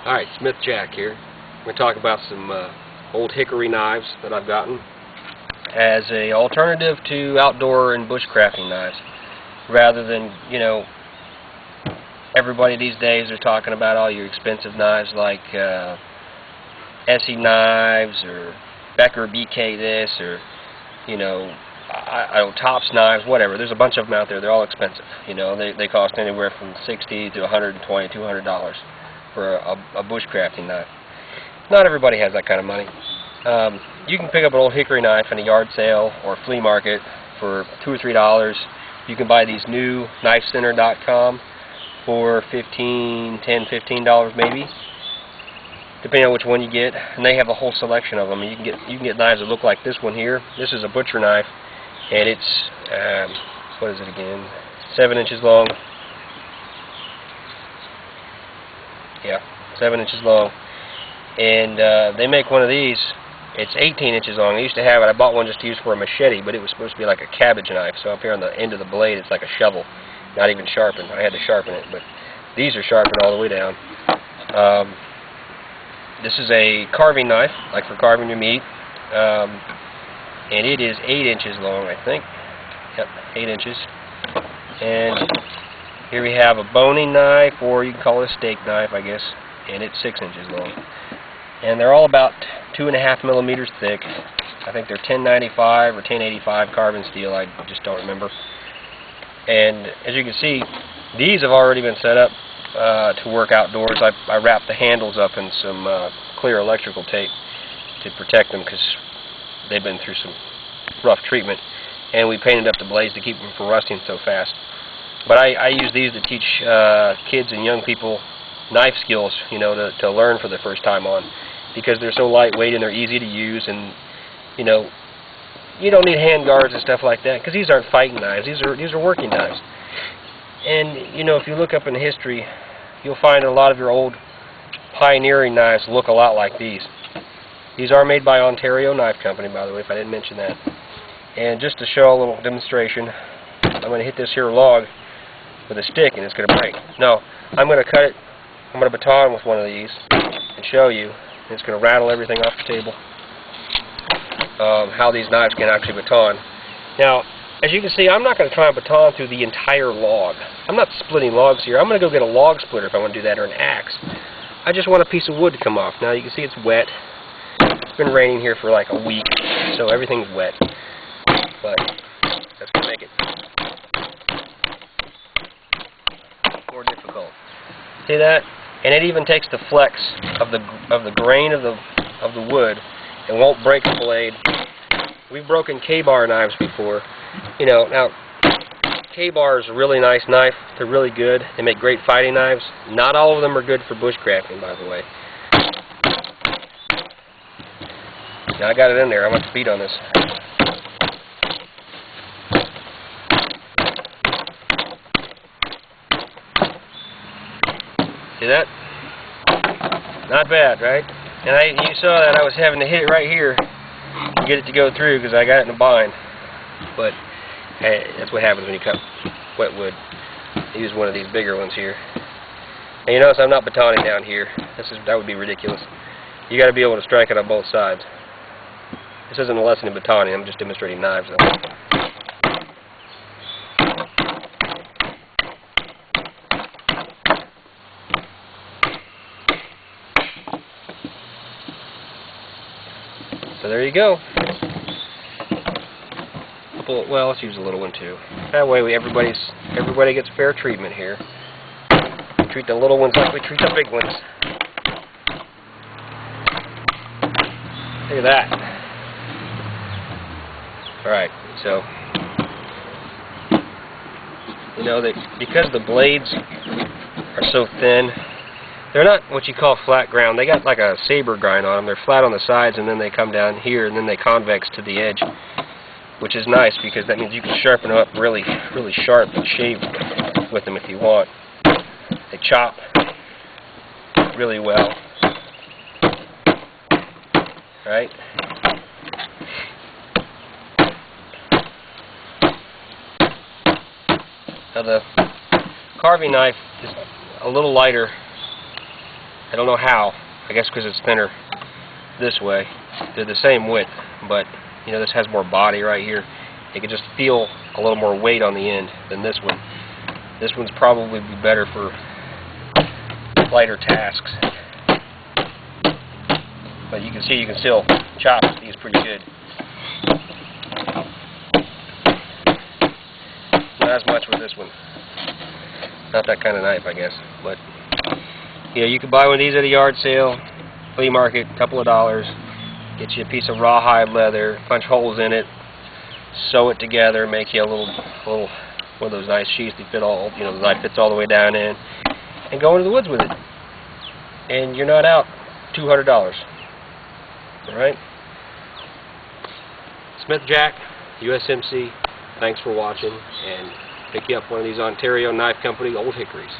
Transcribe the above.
Alright, Smith Jack here. I'm going to talk about some old hickory knives that I've gotten as a alternative to outdoor and bushcrafting knives. Rather than, you know, everybody these days are talking about all your expensive knives like Essie knives or Becker BK this or, you know, I don't Tops knives, whatever. There's a bunch of them out there. They're all expensive. You know, they cost anywhere from $60 to $120, $200 for a bushcrafting knife. Not everybody has that kind of money. You can pick up an old hickory knife in a yard sale or flea market for $2 or $3. You can buy these new knifecenter.com for $10, $15 maybe, depending on which one you get. And they have a whole selection of them. And you can get knives that look like this one here. This is a butcher knife, and it's what is it again? 7 inches long. Yeah, 7 inches long. And they make one of these. It's 18 inches long. I used to have it. I bought one just to use for a machete, but it was supposed to be like a cabbage knife. So up here on the end of the blade, it's like a shovel, not even sharpened. I had to sharpen it, but these are sharpened all the way down. This is a carving knife, like for carving your meat, and it is 8 inches long, I think. Yep, 8 inches. And here we have a boning knife, or you can call it a steak knife, I guess, and it's 6 inches long. And they're all about 2.5 millimeters thick. I think they're 1095 or 1085 carbon steel. I just don't remember. And as you can see, these have already been set up to work outdoors. I wrapped the handles up in some clear electrical tape to protect them because they've been through some rough treatment. And we painted up the blades to keep them from rusting so fast. But I use these to teach kids and young people knife skills, you know, to learn for the first time on, because they're so lightweight and they're easy to use, and you know, you don't need hand guards and stuff like that, because these aren't fighting knives. These are working knives. And you know, if you look up in history, you'll find a lot of your old pioneering knives look a lot like these. These are made by Ontario Knife Company, by the way, if I didn't mention that. And just to show a little demonstration, I'm going to hit this here log with a stick and it's going to break. No, I'm going to cut it. I'm going to baton with one of these and show you. And it's going to rattle everything off the table. How these knives can actually baton. Now, as you can see, I'm not going to try and baton through the entire log. I'm not splitting logs here. I'm going to go get a log splitter if I want to do that, or an axe. I just want a piece of wood to come off. Now you can see it's wet. It's been raining here for like a week, so everything's wet. But that's going to make it more difficult. See that? And it even takes the flex of the grain of the wood and won't break the blade. We've broken K-bar knives before. You know, now K-bar is a really nice knife. They're really good. They make great fighting knives. Not all of them are good for bushcrafting, by the way. Now I got it in there. I'm going to beat on this. See that? Not bad, right? And you saw that I was having to hit it right here to get it to go through because I got it in a bind. But hey, that's what happens when you cut wet wood. I use one of these bigger ones here. And you notice I'm not batoning down here. That would be ridiculous. You got to be able to strike it on both sides. This isn't a lesson in batoning. I'm just demonstrating knives, though. So there you go. Well, let's use a little one too. That way everybody gets fair treatment here. We treat the little ones like we treat the big ones. Look at that. Alright, so you know that because the blades are so thin, they're not what you call flat ground. They got like a saber grind on them. They're flat on the sides, and then they come down here, and then they convex to the edge, which is nice because that means you can sharpen them up really, really sharp and shave with them if you want. They chop really well, right? Now the carving knife is a little lighter I don't know how. I guess because it's thinner this way. They're the same width, but you know, this has more body right here. You can just feel a little more weight on the end than this one. This one's probably be better for lighter tasks. But you can see you can still chop these pretty good. Not as much with this one. Not that kind of knife, I guess. But yeah, you can buy one of these at a yard sale, flea market, a couple of dollars. Get you a piece of rawhide leather, punch holes in it, sew it together, make you a little one of those nice sheaths that fit all, you know, the knife fits all the way down in, and go into the woods with it. And you're not out $200. All right. Smith Jack, USMC. Thanks for watching, and pick you up one of these Ontario Knife Company Old Hickories.